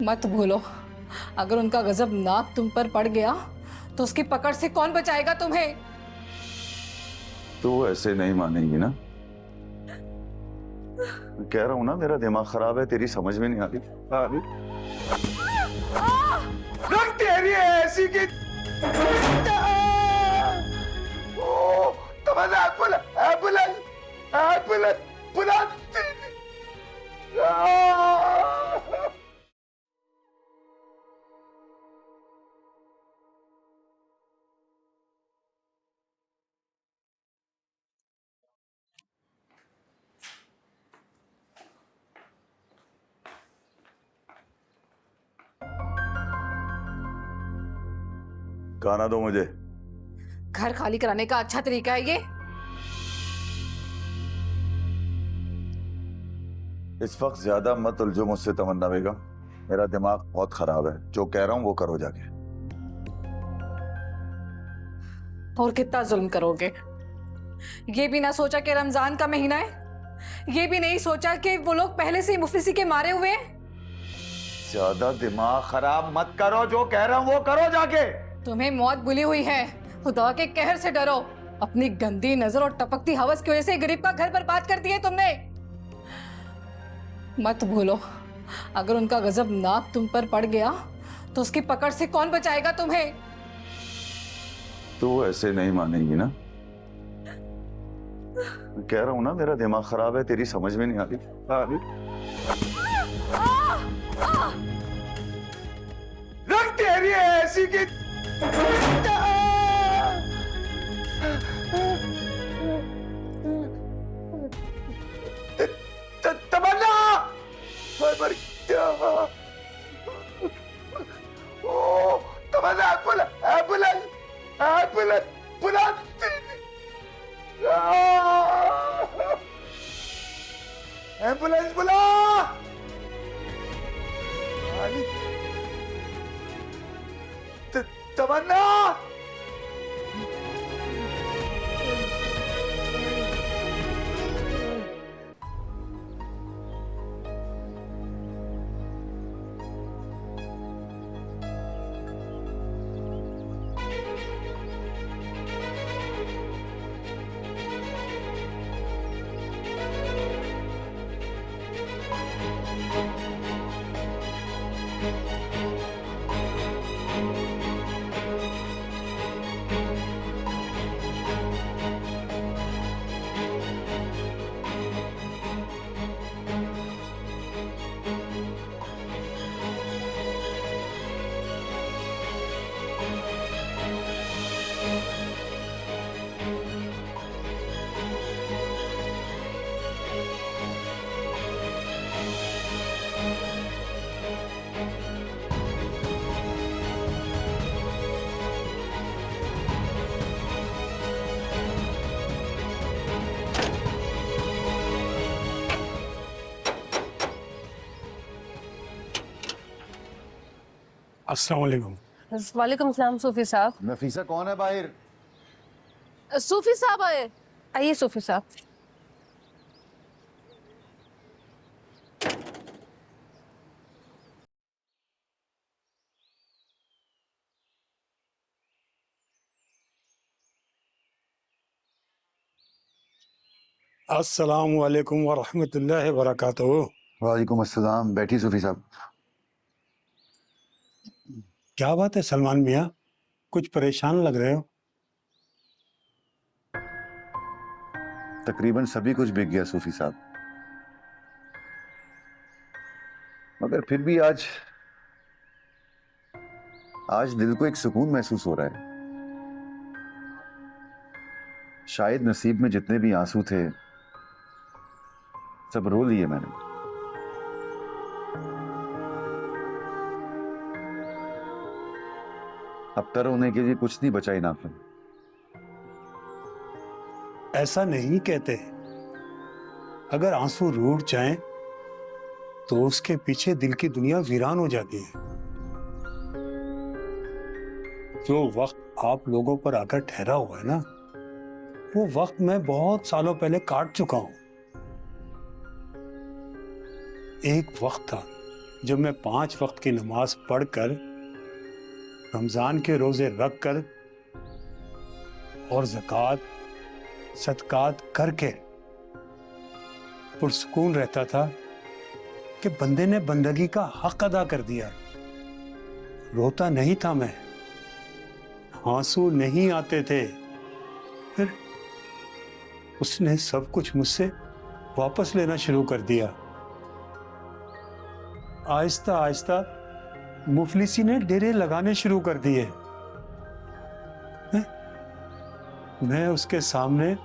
मत भूलो, अगर उनका गजब नाक तुम पर पड़ गया तो उसकी पकड़ से कौन बचाएगा तुम्हें? तो ऐसे नहीं मानेगी ना। मैं कह रहा हूं ना, मेरा दिमाग खराब है, तेरी समझ में नहीं आती। रख तेरी ऐसी की तमन्ना, एम्बुलेंस एम्बुलेंस बुला। गाना दो मुझे। घर खाली कराने का अच्छा तरीका है ये? इस वक्त ज्यादा मत उलझो मुझसे तमन्ना बेगम, मेरा दिमाग बहुत खराब है। जो कह रहा हूं वो करो जाके। और कितना जुल्म करोगे? ये भी ना सोचा कि रमजान का महीना है? ये भी नहीं सोचा कि वो लोग पहले से ही मुफलिसी के मारे हुए हैं? ज्यादा दिमाग खराब मत करो, जो कह रहा हूं वो करो जाके। तुम्हें मौत बुली हुई है, खुदा के कहर से डरो। अपनी गंदी नजर और टपकती हवस की वजह से गरीब का घर बर्बाद कर दिया तुमने। मत भूलो, अगर उनका गजब नाक तुम पर पड़ गया तो उसकी पकड़ से कौन बचाएगा तुम्हें? तो ऐसे नहीं मानेगी ना। मैं कह रहा हूं ना, मेरा दिमाग खराब है, तेरी समझ में नहीं आती। रख तेरी ऐसी की तमन्ना। तमन्ना, एम्बुलेंस एम्बुलेंस बुला। एम्बुलेंस बुला। तमन्ना। अस्सलाम वालेकुम। वालेकुम सलाम सूफी साहब। नफीसा कौन है बाहर? सूफी साहब आए, आइए सूफी साहब। अस्सलाम वालेकुम व रहमतुल्लाहि व बरकातहू। वालेकुम अस्सलाम। बैठी सूफी साहब। क्या बात है सलमान मियाँ, कुछ परेशान लग रहे हो? तकरीबन सभी कुछ बिक गया सूफी साहब, मगर फिर भी आज दिल को एक सुकून महसूस हो रहा है। शायद नसीब में जितने भी आंसू थे सब रो लिए मैंने। अब तर होने के लिए कुछ नहीं बचा इनाम में। ऐसा नहीं कहते, अगर आंसू रूठ जाएं तो उसके पीछे दिल की दुनिया वीरान हो जाती है। जो वक्त आप लोगों पर आकर ठहरा हुआ है ना, वो वक्त मैं बहुत सालों पहले काट चुका हूं। एक वक्त था जब मैं 5 वक्त की नमाज पढ़कर, रमजान के रोजे रखकर और ज़कात सदकात करके पुरसुकून रहता था कि बंदे ने बंदगी का हक अदा कर दिया। रोता नहीं था मैं, आंसू नहीं आते थे। फिर उसने सब कुछ मुझसे वापस लेना शुरू कर दिया। आहिस्ता आहिस्ता मुफलिसी ने डेरे लगाने शुरू कर दिए। मैं उसके सामने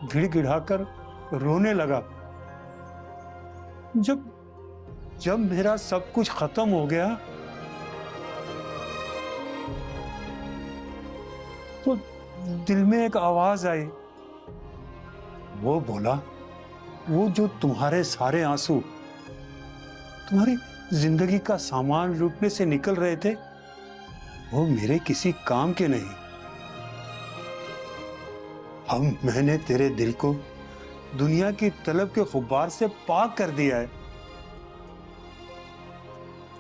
गिड़गिड़ाकर रोने लगा। जब मेरा सब कुछ खत्म हो गया तो दिल में एक आवाज आई। वो बोला, वो जो तुम्हारे सारे आंसू तुम्हारी जिंदगी का सामान लूटने से निकल रहे थे, वो मेरे किसी काम के नहीं। अब मैंने तेरे दिल को दुनिया की तलब के गुब्बार से पाक कर दिया है।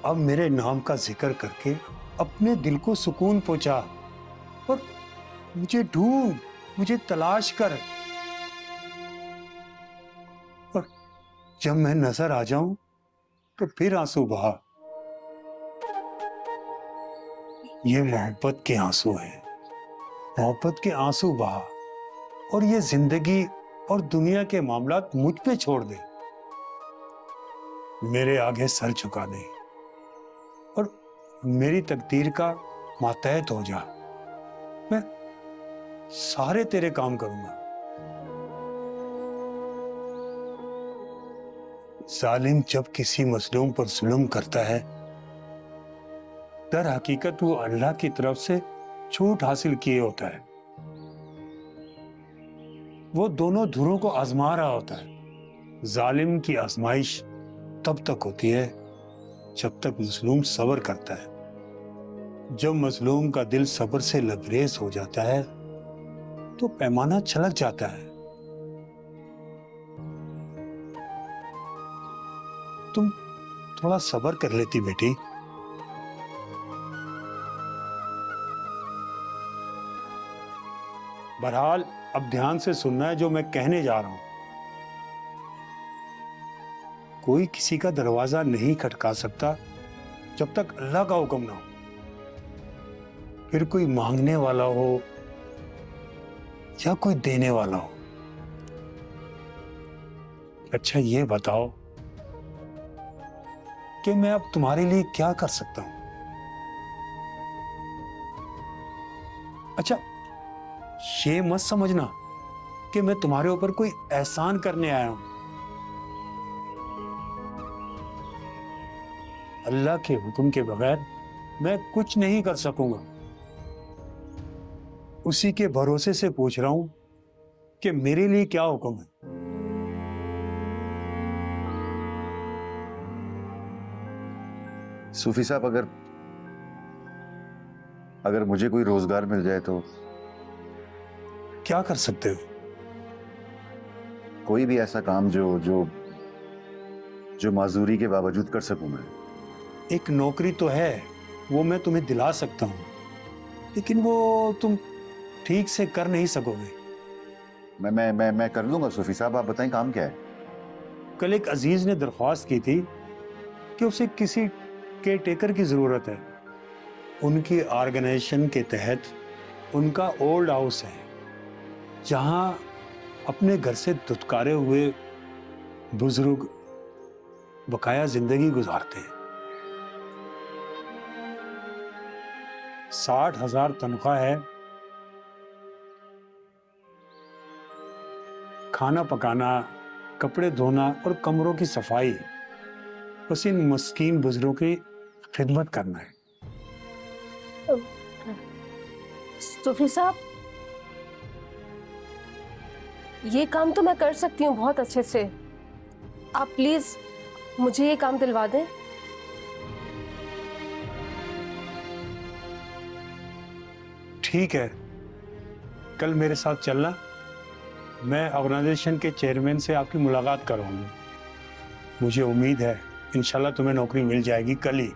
अब मेरे नाम का जिक्र करके अपने दिल को सुकून पहुंचा और मुझे ढूंढ, मुझे तलाश कर, और जब मैं नजर आ जाऊं तो फिर आंसू बहा। ये मोहब्बत के आंसू हैं, मोहब्बत के आंसू बहा, और ये जिंदगी और दुनिया के मामलात मुझ पे छोड़ दे, मेरे आगे सर झुका दे और मेरी तकदीर का मातहत हो जा। मैं सारे तेरे काम करूंगा। जालिम जब किसी मजलूम पर जुल्म करता है, दर हकीकत वो अल्लाह की तरफ से छूट हासिल किए होता है। वो दोनों धुरों को आजमा रहा होता है। जालिम की आजमाइश तब तक होती है जब तक मजलूम सब्र करता है। जब मजलूम का दिल सब्र से लबरेज हो जाता है तो पैमाना छलक जाता है। तुम थोड़ा सब्र कर लेती बेटी। बहरहाल अब ध्यान से सुनना है जो मैं कहने जा रहा हूं। कोई किसी का दरवाजा नहीं खटका सकता जब तक अल्लाह का हुक्म ना हो। फिर कोई मांगने वाला हो या कोई देने वाला हो। अच्छा ये बताओ कि मैं अब तुम्हारे लिए क्या कर सकता हूं? अच्छा ये मत समझना कि मैं तुम्हारे ऊपर कोई एहसान करने आया हूं। अल्लाह के हुक्म के बगैर मैं कुछ नहीं कर सकूंगा। उसी के भरोसे से पूछ रहा हूं कि मेरे लिए क्या हुक्म है। सूफी साहब, अगर मुझे कोई रोजगार मिल जाए तो क्या कर सकते हो? कोई भी ऐसा काम जो माजूरी के बावजूद कर सकूं मैं। एक नौकरी तो है, वो मैं तुम्हें दिला सकता हूं, लेकिन वो तुम ठीक से कर नहीं सकोगे। मैं कर लूंगा सूफी साहब, आप बताएं काम क्या है। कल एक अजीज ने दरख्वास्त की थी कि उसे किसी केयर टेकर की जरूरत है। उनकी ऑर्गेनाइजेशन के तहत उनका ओल्ड हाउस है जहां अपने घर से दुत्कारे हुए बुजुर्ग बकाया जिंदगी गुजारते हैं। 60,000 तनख्वाह है। खाना पकाना, कपड़े धोना और कमरों की सफाई, बस इन मस्कीन बुजुर्गों की खिदमत करना है। सूफी साहब, ये काम तो मैं कर सकती हूँ बहुत अच्छे से। आप प्लीज मुझे ये काम दिलवा दें। ठीक है, कल मेरे साथ चलना। मैं ऑर्गेनाइजेशन के चेयरमैन से आपकी मुलाकात करवाऊंगा। मुझे उम्मीद है इंशाल्लाह तुम्हें नौकरी मिल जाएगी कल ही।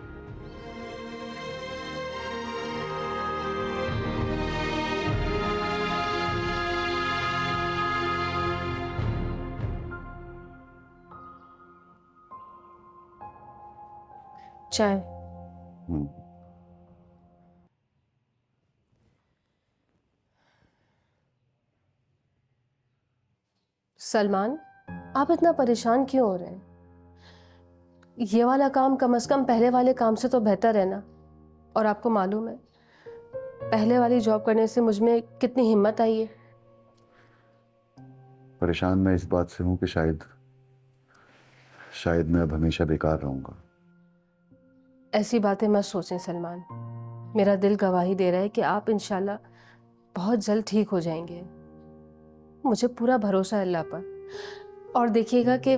चाय। हम्म। सलमान, आप इतना परेशान क्यों हो रहे हैं? ये वाला काम कम से कम पहले वाले काम से तो बेहतर है ना। और आपको मालूम है पहले वाली जॉब करने से मुझ में कितनी हिम्मत आई है। परेशान मैं इस बात से हूँ कि शायद मैं अब हमेशा बेकार रहूंगा। ऐसी बातें मत सोचें सलमान, मेरा दिल गवाही दे रहा है कि आप इंशाल्लाह बहुत जल्द ठीक हो जाएंगे। मुझे पूरा भरोसा है अल्लाह पर। और देखिएगा कि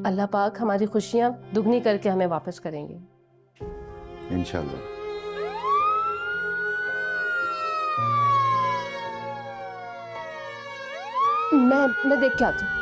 अल्लाह पाक हमारी खुशियां दुगनी करके हमें वापस करेंगे इंशाल्लाह। मैं देख के आती हूँ।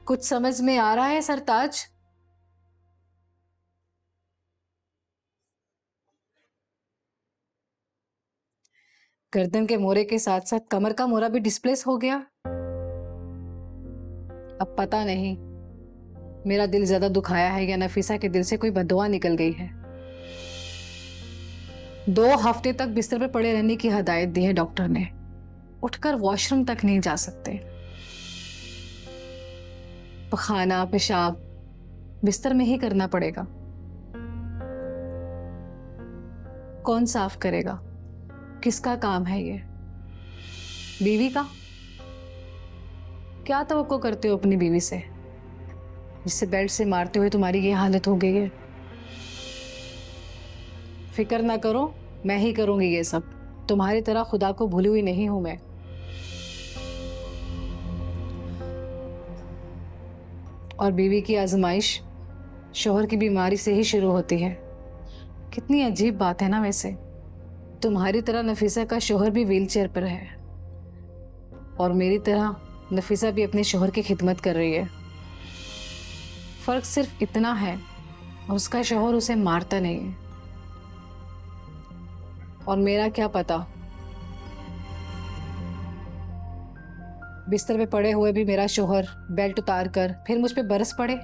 कुछ समझ में आ रहा है सरताज? गर्दन के मोरे के साथ साथ कमर का मोरा भी डिस्प्लेस हो गया। अब पता नहीं मेरा दिल ज्यादा दुखाया है या नफीसा के दिल से कोई बददुआ निकल गई है। 2 हफ्ते तक बिस्तर पर पड़े रहने की हदायत दी है डॉक्टर ने। उठकर वॉशरूम तक नहीं जा सकते। पखाना पेशाब बिस्तर में ही करना पड़ेगा। कौन साफ करेगा? किसका काम है ये? बीवी का? क्या तवक्को करते हो अपनी बीवी से, जिससे बेल्ट से मारते हुए तुम्हारी ये हालत हो गई है? फिक्र ना करो, मैं ही करूंगी ये सब। तुम्हारी तरह खुदा को भूली हुई नहीं हूं मैं। और बीवी की आजमाइश शोहर की बीमारी से ही शुरू होती है। कितनी अजीब बात है ना वैसे। तुम्हारी तरह नफीसा का शोहर भी व्हीलचेयर पर है और मेरी तरह नफीसा भी अपने शोहर की खिदमत कर रही है। फर्क सिर्फ इतना है, उसका शोहर उसे मारता नहीं है। और मेरा क्या पता, बिस्तर पे पड़े हुए भी मेरा शोहर बेल्ट उतार कर फिर मुझ पे बरस पड़े।